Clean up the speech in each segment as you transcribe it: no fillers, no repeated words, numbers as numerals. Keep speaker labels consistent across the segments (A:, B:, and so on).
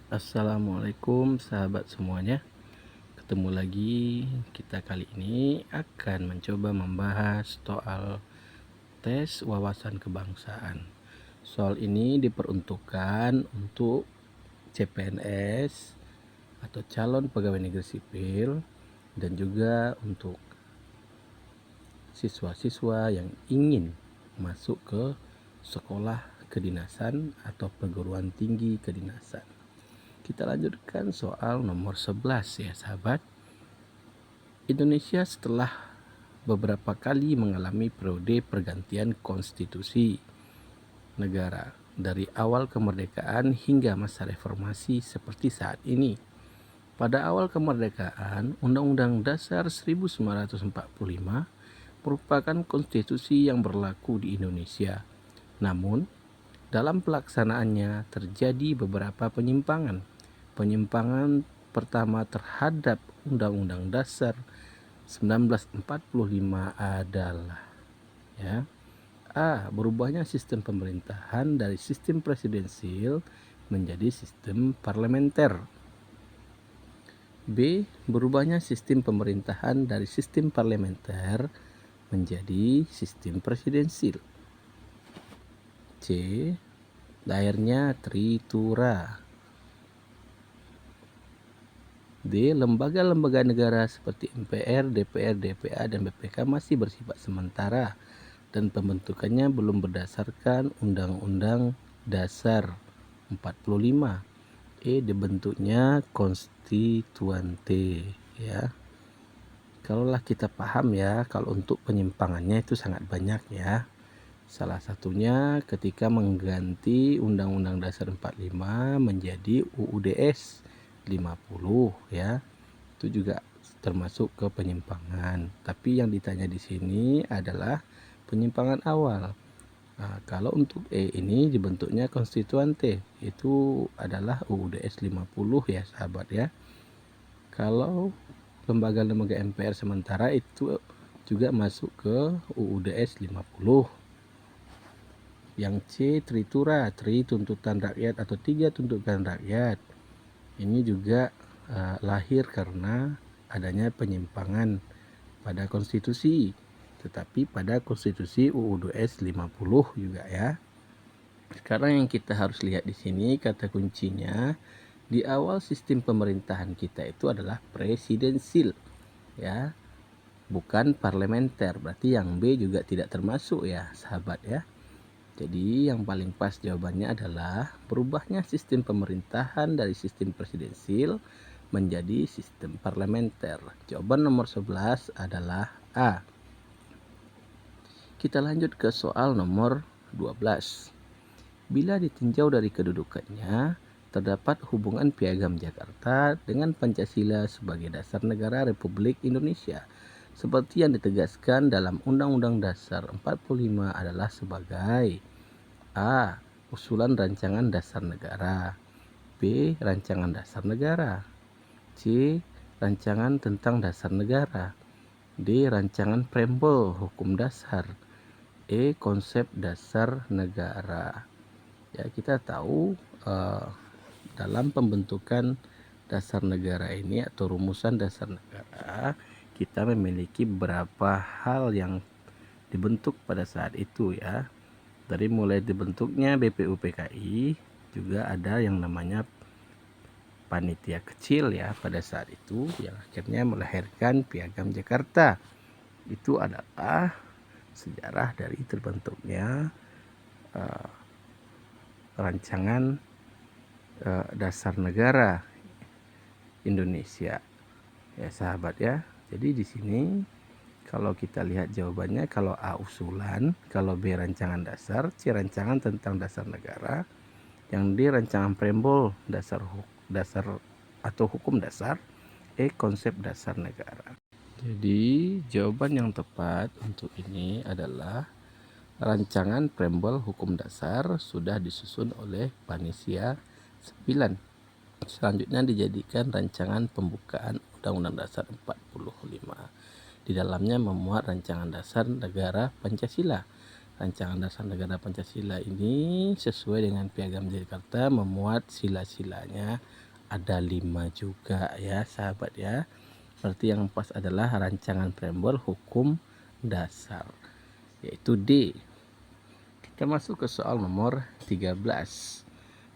A: Assalamualaikum sahabat semuanya. Ketemu lagi kita kali ini akan mencoba membahas soal tes wawasan kebangsaan. Soal ini diperuntukkan untuk CPNS atau calon pegawai negeri sipil dan juga untuk siswa-siswa yang ingin masuk ke sekolah kedinasan atau perguruan tinggi kedinasan. Kita lanjutkan soal nomor 11 ya sahabat. Indonesia setelah beberapa kali mengalami periode pergantian konstitusi negara dari awal kemerdekaan hingga masa reformasi seperti saat ini. Pada awal kemerdekaan, Undang-Undang Dasar 1945 merupakan konstitusi yang berlaku di Indonesia. Namun, dalam pelaksanaannya terjadi beberapa penyimpangan. Penyimpangan pertama terhadap Undang-Undang Dasar 1945 adalah A. Berubahnya sistem pemerintahan dari sistem presidensil menjadi sistem parlementer. B. Berubahnya sistem pemerintahan dari sistem parlementer menjadi sistem presidensil. C. Lahirnya Tritura. D. Lembaga-lembaga negara seperti MPR, DPR, DPA, dan BPK masih bersifat sementara dan pembentukannya belum berdasarkan Undang-Undang Dasar 45. E. Dibentuknya konstituante ya. Kalaulah kita paham ya, kalau untuk penyimpangannya itu sangat banyak ya. Salah satunya ketika mengganti Undang-Undang Dasar 45 menjadi UUDS 50 ya. Itu juga termasuk ke penyimpangan. Tapi yang ditanya di sini adalah penyimpangan awal. Nah, kalau untuk E ini dibentuknya konstituante, itu adalah UUDS 50 ya sahabat ya. Kalau lembaga-lembaga MPR sementara itu juga masuk ke UUDS 50. Yang C, Tritura, tuntutan rakyat atau tiga tuntutan rakyat. Ini juga lahir karena adanya penyimpangan pada konstitusi, tetapi pada konstitusi UUDS 50 juga ya. Sekarang yang kita harus lihat di sini kata kuncinya, di awal sistem pemerintahan kita itu adalah presidensil ya, bukan parlementer. Berarti yang B juga tidak termasuk ya sahabat ya. Jadi yang paling pas jawabannya adalah berubahnya sistem pemerintahan dari sistem presidensil menjadi sistem parlementer. Jawaban nomor 11 adalah A. Kita lanjut ke soal nomor 12. Bila ditinjau dari kedudukannya, terdapat hubungan Piagam Jakarta dengan Pancasila sebagai dasar negara Republik Indonesia. Seperti yang ditegaskan dalam Undang-Undang Dasar 45 adalah sebagai A. Usulan rancangan dasar negara. B. Rancangan dasar negara. C. Rancangan tentang dasar negara. D. Rancangan preambel hukum dasar. E. Konsep dasar negara. Ya, kita tahu dalam pembentukan dasar negara ini atau rumusan dasar negara, kita memiliki beberapa hal yang dibentuk pada saat itu ya. Dari mulai dibentuknya BPUPKI, juga ada yang namanya panitia kecil ya pada saat itu yang akhirnya melahirkan Piagam Jakarta. Itu adalah sejarah dari terbentuknya rancangan dasar negara Indonesia ya sahabat ya. Jadi di sini kalau kita lihat jawabannya, kalau A usulan, kalau B rancangan dasar, C rancangan tentang dasar negara, yang D rancangan preambul dasar atau hukum dasar, E konsep dasar negara. Jadi jawaban yang tepat untuk ini adalah rancangan preambul hukum dasar sudah disusun oleh Panitia 9. Selanjutnya dijadikan rancangan pembukaan Undang-Undang Dasar 45. Di dalamnya memuat rancangan dasar negara Pancasila. Rancangan Dasar Negara Pancasila ini sesuai dengan Piagam Jakarta memuat sila-silanya ada 5 juga ya sahabat ya. Berarti yang pas adalah rancangan preambul hukum dasar, yaitu D. Kita masuk ke soal nomor 13.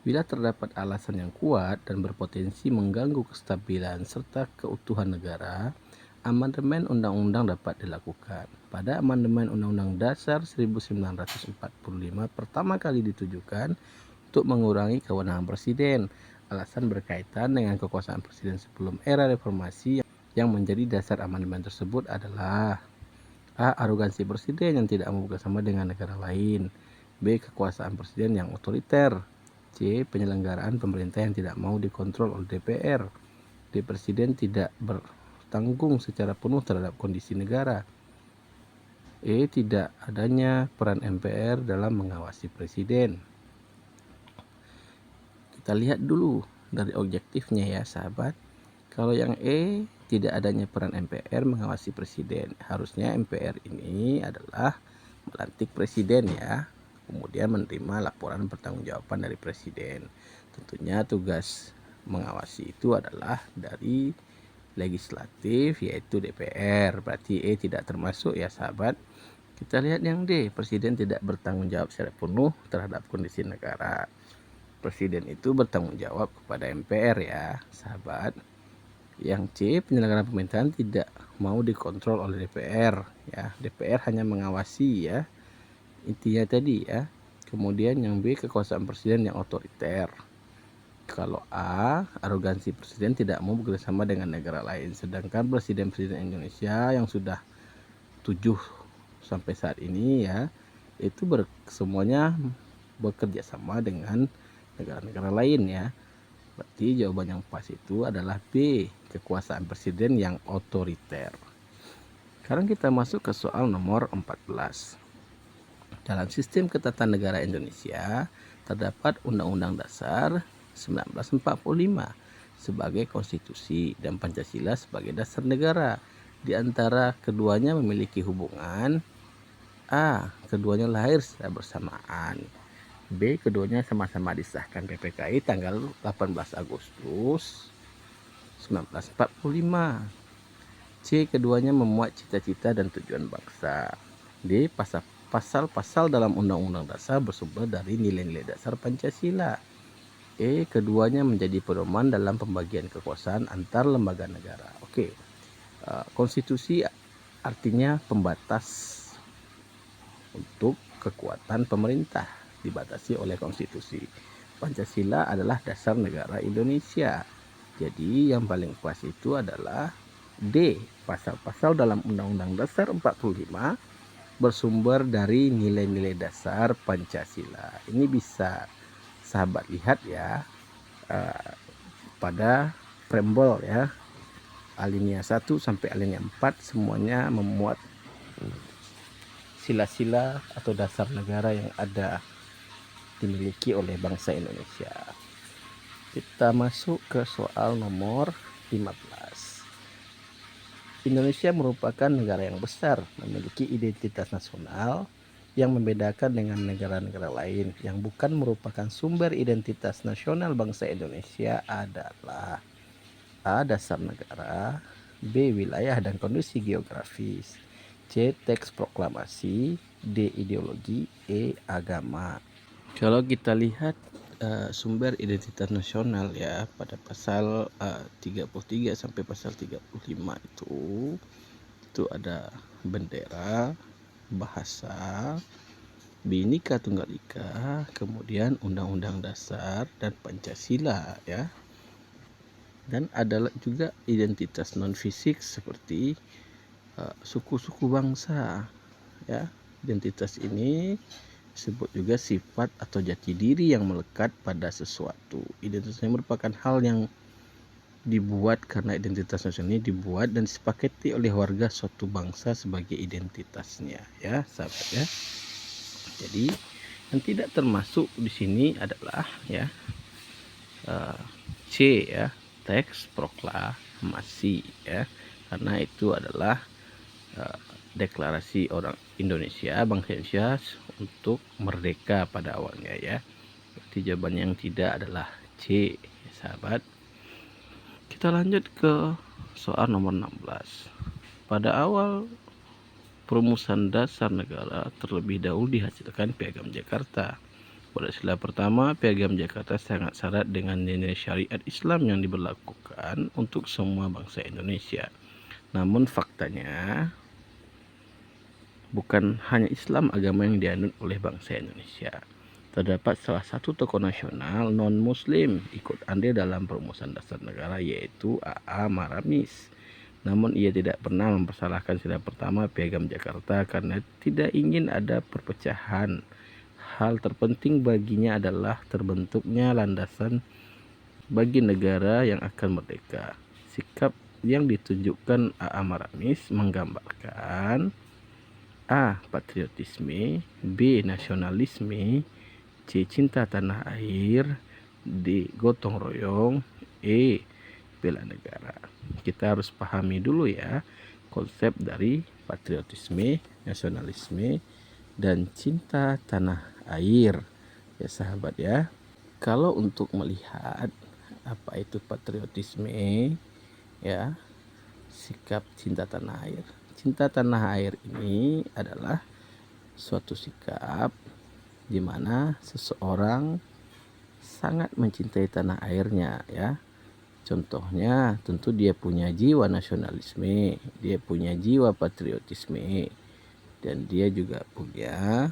A: Bila terdapat alasan yang kuat dan berpotensi mengganggu kestabilan serta keutuhan negara, amandemen undang-undang dapat dilakukan. Pada amandemen Undang-Undang Dasar 1945 pertama kali ditujukan untuk mengurangi kewenangan presiden. Alasan berkaitan dengan kekuasaan presiden sebelum era reformasi yang menjadi dasar amandemen tersebut adalah A. Arogansi presiden yang tidak mau bekerjasama dengan negara lain. B. Kekuasaan presiden yang otoriter. C. Penyelenggaraan pemerintah yang tidak mau dikontrol oleh DPR. D. Presiden tidak bertanggung secara penuh terhadap kondisi negara. E. Tidak adanya peran MPR dalam mengawasi presiden. Kita lihat dulu dari objektifnya ya sahabat. Kalau yang E, tidak adanya peran MPR mengawasi presiden. Harusnya MPR ini adalah melantik presiden ya, kemudian menerima laporan pertanggungjawaban dari presiden. Tentunya tugas mengawasi itu adalah dari legislatif, yaitu DPR. Berarti E tidak termasuk ya sahabat. Kita lihat yang D, presiden tidak bertanggung jawab secara penuh terhadap kondisi negara. Presiden itu bertanggung jawab kepada MPR ya sahabat. Yang C, penyelenggaraan pemerintahan tidak mau dikontrol oleh DPR ya. DPR hanya mengawasi ya, intinya tadi ya. Kemudian yang B, kekuasaan presiden yang otoriter. Kalau A, arogansi presiden tidak mau bekerjasama dengan negara lain. Sedangkan presiden-presiden Indonesia yang sudah 7 sampai saat ini ya, itu semuanya bekerja sama dengan negara-negara lain ya. Berarti jawaban yang pas itu adalah B, kekuasaan presiden yang otoriter. Sekarang kita masuk ke soal nomor 14. Dalam sistem ketatanegaraan Indonesia terdapat Undang-Undang Dasar 1945 sebagai konstitusi dan Pancasila sebagai dasar negara. Di antara keduanya memiliki hubungan A. Keduanya lahir secara bersamaan. B. Keduanya sama-sama disahkan PPKI tanggal 18 Agustus 1945. C. Keduanya memuat cita-cita dan tujuan bangsa. D. Pasal-pasal dalam Undang-Undang Dasar bersumber dari nilai-nilai dasar Pancasila. E. Keduanya menjadi pedoman dalam pembagian kekuasaan antar lembaga negara. Oke. Konstitusi artinya pembatas untuk kekuatan pemerintah, dibatasi oleh konstitusi. Pancasila adalah dasar negara Indonesia. Jadi yang paling pas itu adalah D. Pasal-pasal dalam Undang-Undang Dasar 45 bersumber dari nilai-nilai dasar Pancasila. Ini bisa sahabat lihat ya pada preambul ya, alinea 1 sampai alinea 4 semuanya memuat sila-sila atau dasar negara yang ada dimiliki oleh bangsa Indonesia. Kita masuk ke soal nomor 15. Indonesia merupakan negara yang besar, memiliki identitas nasional yang membedakan dengan negara-negara lain. Yang bukan merupakan sumber identitas nasional bangsa Indonesia adalah A. Dasar negara, B. Wilayah dan kondisi geografis, C. Teks proklamasi, D. Ideologi, E. Agama. Kalau kita lihat sumber identitas nasional ya pada pasal 33 sampai pasal 35 itu ada bendera, bahasa, Bhinneka Tunggal Ika, kemudian Undang-Undang Dasar dan Pancasila ya. Dan ada juga identitas non fisik seperti suku-suku bangsa ya. Identitas ini disebut juga sifat atau jati diri yang melekat pada sesuatu. Identitas ini merupakan hal yang dibuat karena identitas nasional ini dibuat dan disepakati oleh warga suatu bangsa sebagai identitasnya ya sahabat ya. Jadi yang tidak termasuk di sini adalah ya C ya, teks proklamasi ya, karena itu adalah deklarasi orang Indonesia, bangsa Indonesia untuk merdeka pada awalnya ya. Berarti jawaban yang tidak adalah C ya sahabat. Kita lanjut ke soal nomor 16. Pada awal perumusan dasar negara terlebih dahulu dihasilkan Piagam Jakarta. Pada sila pertama, Piagam Jakarta sangat syarat dengan nilai syariat Islam yang diberlakukan untuk semua bangsa Indonesia. Namun faktanya, bukan hanya Islam agama yang dianut oleh bangsa Indonesia. Terdapat salah satu tokoh nasional non-Muslim ikut andil dalam perumusan dasar negara, yaitu A.A. Maramis. Namun ia tidak pernah mempersalahkan sila pertama Piagam Jakarta karena tidak ingin ada perpecahan. Hal terpenting baginya adalah terbentuknya landasan bagi negara yang akan merdeka. Sikap yang ditunjukkan A.A. Maramis menggambarkan A. Patriotisme, B. Nasionalisme, C. Cinta tanah air, D. Gotong royong, E. Bela negara. Kita harus pahami dulu ya konsep dari patriotisme, nasionalisme, dan cinta tanah air ya sahabat ya. Kalau untuk melihat apa itu patriotisme ya, sikap cinta tanah air. Cinta tanah air ini adalah suatu sikap di mana seseorang sangat mencintai tanah airnya ya. Contohnya tentu dia punya jiwa nasionalisme, dia punya jiwa patriotisme, dan dia juga punya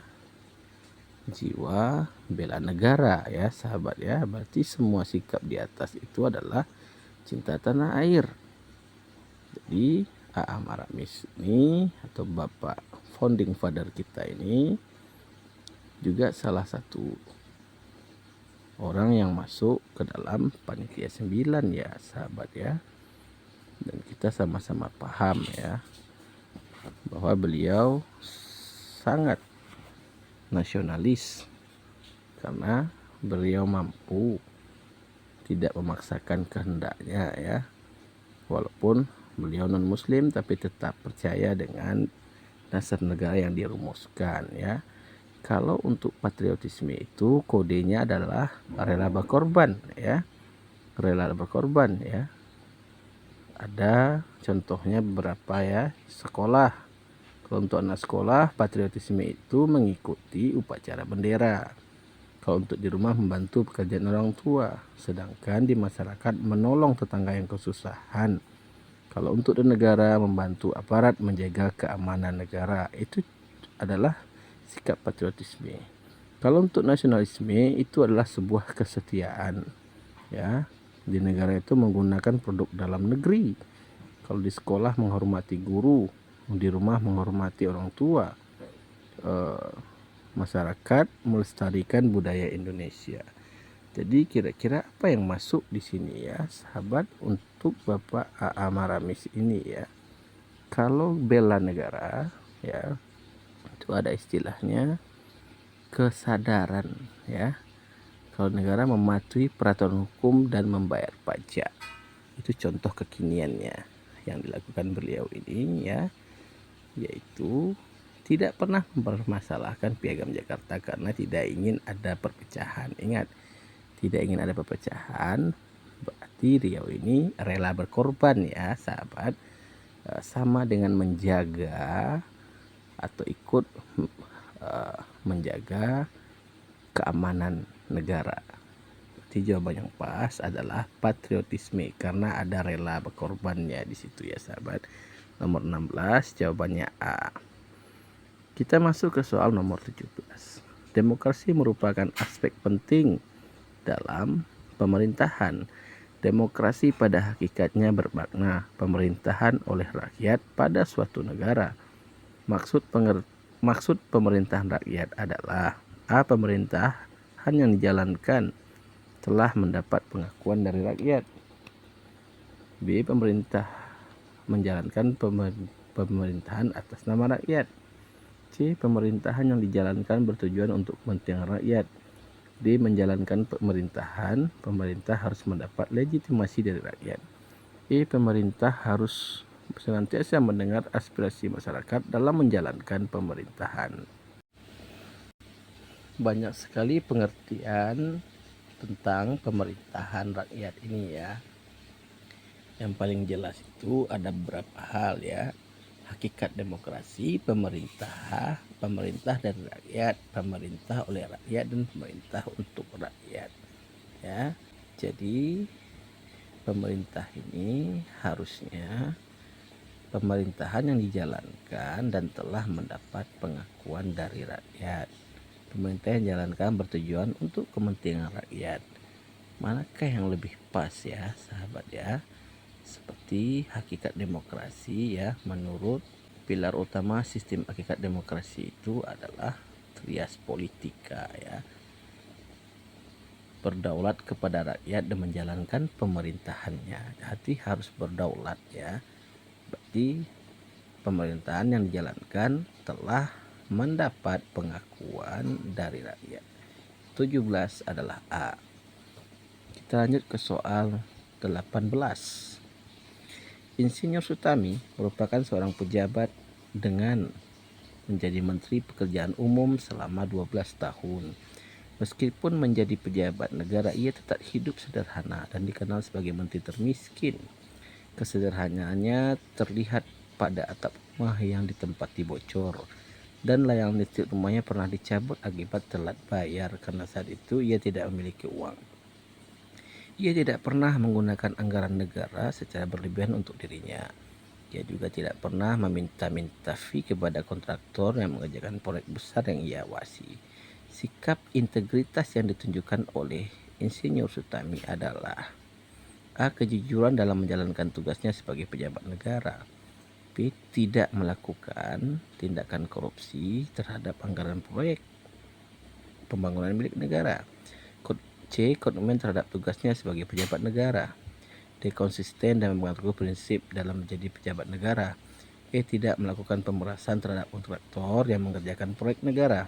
A: jiwa bela negara ya sahabat ya. Berarti semua sikap di atas itu adalah cinta tanah air. Jadi A.A. Maramis ini atau bapak founding father kita ini juga salah satu orang yang masuk ke dalam panitia 9 ya sahabat ya. Dan kita sama-sama paham ya bahwa beliau sangat nasionalis karena beliau mampu tidak memaksakan kehendaknya ya. Walaupun beliau non muslim tapi tetap percaya dengan dasar negara yang dirumuskan ya. Kalau untuk patriotisme itu kodenya adalah rela berkorban ya. Rela berkorban ya. Ada contohnya beberapa ya, sekolah. Kalau untuk anak sekolah, patriotisme itu mengikuti upacara bendera. Kalau untuk di rumah membantu pekerjaan orang tua. Sedangkan di masyarakat menolong tetangga yang kesusahan. Kalau untuk di negara membantu aparat menjaga keamanan negara. Itu adalah sikap patriotisme. Kalau untuk nasionalisme itu adalah sebuah kesetiaan ya. Di negara itu menggunakan produk dalam negeri. Kalau di sekolah menghormati guru, di rumah menghormati orang tua. Masyarakat melestarikan budaya Indonesia. Jadi kira-kira apa yang masuk di sini ya sahabat untuk Bapak A.A. Maramis ini ya. Kalau bela negara ya, itu ada istilahnya kesadaran ya. Kalau negara mematuhi peraturan hukum dan membayar pajak. Itu contoh kekiniannya yang dilakukan beliau ini ya, yaitu tidak pernah mempermasalahkan Piagam Jakarta karena tidak ingin ada perpecahan. Ingat, tidak ingin ada perpecahan, berarti beliau ini rela berkorban ya sahabat. Sama dengan menjaga atau ikut menjaga keamanan negara. Jadi jawaban yang pas adalah patriotisme karena ada rela berkorbannya di situ ya sahabat. Nomor 16 jawabannya A. Kita masuk ke soal nomor 17. Demokrasi merupakan aspek penting dalam pemerintahan. Demokrasi pada hakikatnya bermakna pemerintahan oleh rakyat pada suatu negara. Maksud pemerintahan rakyat adalah A. Pemerintahan yang dijalankan telah mendapat pengakuan dari rakyat. B. Pemerintah menjalankan pemerintahan atas nama rakyat. C. Pemerintahan yang dijalankan bertujuan untuk kepentingan rakyat. D. Menjalankan pemerintah harus mendapat legitimasi dari rakyat. E. Pemerintah harus senantiasa mendengar aspirasi masyarakat dalam menjalankan pemerintahan. Banyak sekali pengertian tentang pemerintahan rakyat ini ya. Yang paling jelas itu ada beberapa hal ya. Hakikat demokrasi, pemerintah dari rakyat, pemerintah oleh rakyat, dan pemerintah untuk rakyat ya. Jadi pemerintah ini harusnya pemerintahan yang dijalankan dan telah mendapat pengakuan dari rakyat. Pemerintah yang dijalankan bertujuan untuk kepentingan rakyat. Manakah yang lebih pas ya sahabat ya? Seperti hakikat demokrasi ya, menurut pilar utama sistem hakikat demokrasi itu adalah trias politika ya. Berdaulat kepada rakyat dan menjalankan pemerintahannya. Hati harus berdaulat ya. Berarti pemerintahan yang dijalankan telah mendapat pengakuan dari rakyat. 17 adalah A. Kita lanjut ke soal 18. Insinyur Sutami merupakan seorang pejabat dengan menjadi Menteri Pekerjaan Umum selama 12 tahun. Meskipun menjadi pejabat negara, ia tetap hidup sederhana dan dikenal sebagai menteri termiskin. Kesederhanaannya terlihat pada atap rumah yang ditempati bocor, dan layanan listrik rumahnya pernah dicabut akibat telat bayar karena saat itu ia tidak memiliki uang. Ia tidak pernah menggunakan anggaran negara secara berlebihan untuk dirinya. Ia juga tidak pernah meminta-minta fee kepada kontraktor yang mengerjakan proyek besar yang ia awasi. Sikap integritas yang ditunjukkan oleh Insinyur Sutami adalah A. Kejujuran dalam menjalankan tugasnya sebagai pejabat negara. B. Tidak melakukan tindakan korupsi terhadap anggaran proyek pembangunan milik negara. C. Komitmen terhadap tugasnya sebagai pejabat negara. D. Konsisten dan mengatur prinsip dalam menjadi pejabat negara. E. Tidak melakukan pemerasan terhadap kontraktor yang mengerjakan proyek negara.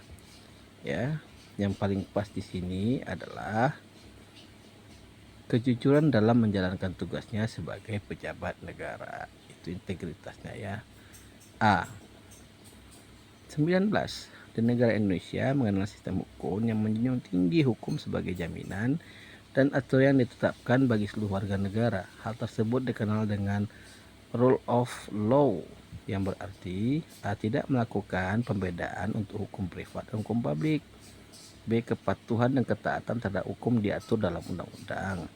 A: Ya, yang paling pas di sini adalah kejujuran dalam menjalankan tugasnya sebagai pejabat negara. Itu integritasnya ya. A. 19. Di negara Indonesia mengenal sistem hukum yang menjunjung tinggi hukum sebagai jaminan dan aturan yang ditetapkan bagi seluruh warga negara. Hal tersebut dikenal dengan rule of law, yang berarti A. Tidak melakukan pembedaan untuk hukum privat dan hukum publik. B. Kepatuhan dan ketaatan terhadap hukum diatur dalam undang-undang.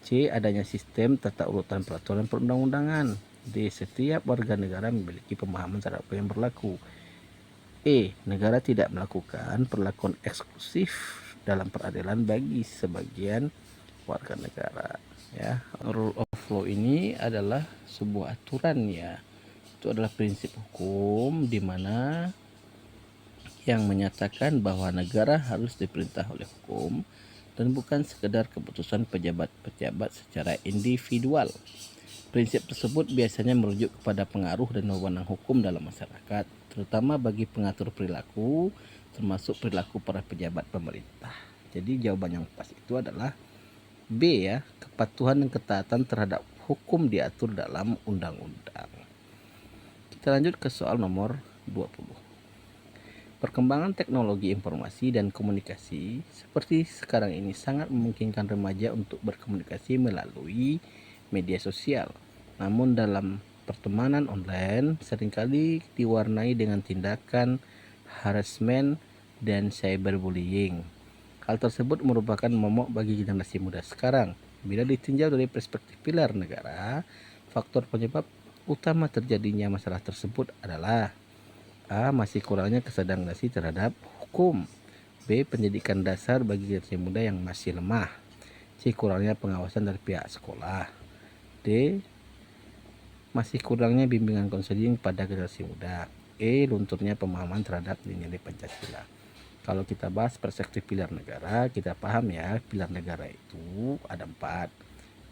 A: C. Adanya sistem tata urutan peraturan perundang-undangan. D. Setiap warga negara memiliki pemahaman terhadap apa yang berlaku. E. Negara tidak melakukan perlakuan eksklusif dalam peradilan bagi sebagian warga negara. Ya, rule of law ini adalah sebuah aturan ya. Itu adalah prinsip hukum di mana yang menyatakan bahwa negara harus diperintah oleh hukum dan bukan sekedar keputusan pejabat-pejabat secara individual. Prinsip tersebut biasanya merujuk kepada pengaruh dan wewenang hukum dalam masyarakat, terutama bagi pengatur perilaku, termasuk perilaku para pejabat pemerintah. Jadi jawaban yang pas itu adalah B ya, kepatuhan dan ketaatan terhadap hukum diatur dalam undang-undang. Kita lanjut ke soal nomor 20. Perkembangan teknologi informasi dan komunikasi seperti sekarang ini sangat memungkinkan remaja untuk berkomunikasi melalui media sosial. Namun dalam pertemanan online seringkali diwarnai dengan tindakan harassment dan cyberbullying. Hal tersebut merupakan momok bagi generasi muda sekarang. Bila ditinjau dari perspektif pilar negara, faktor penyebab utama terjadinya masalah tersebut adalah A. Masih kurangnya kesadaran generasi terhadap hukum. B. Pendidikan dasar bagi generasi muda yang masih lemah. C. Kurangnya pengawasan dari pihak sekolah. D. Masih kurangnya bimbingan konseling pada generasi muda. E. Lunturnya pemahaman terhadap nilai Pancasila. Kalau kita bahas perspektif pilar negara, kita paham ya, pilar negara itu ada 4.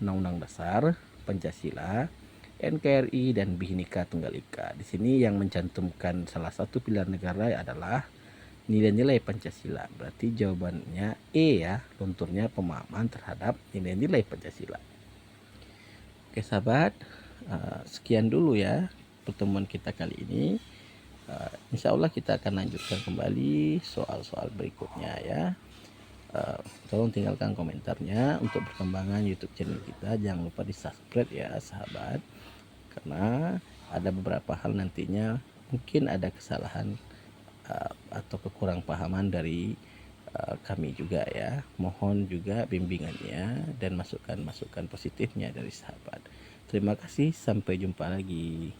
A: Undang-Undang Dasar, Pancasila, NKRI, dan Bhinneka Tunggal Ika. Di sini yang mencantumkan salah satu pilar negara adalah nilai-nilai Pancasila. Berarti jawabannya E ya, lunturnya pemahaman terhadap nilai-nilai Pancasila. Oke sahabat, Sekian dulu ya pertemuan kita kali ini. Insya Allah kita akan lanjutkan kembali soal-soal berikutnya ya. Tolong tinggalkan komentarnya untuk perkembangan YouTube channel kita. Jangan lupa di subscribe ya sahabat, karena ada beberapa hal nantinya mungkin ada kesalahan atau kekurang pahaman dari kami juga ya. Mohon juga bimbingannya dan masukan-masukan positifnya dari sahabat. Terima kasih, sampai jumpa lagi.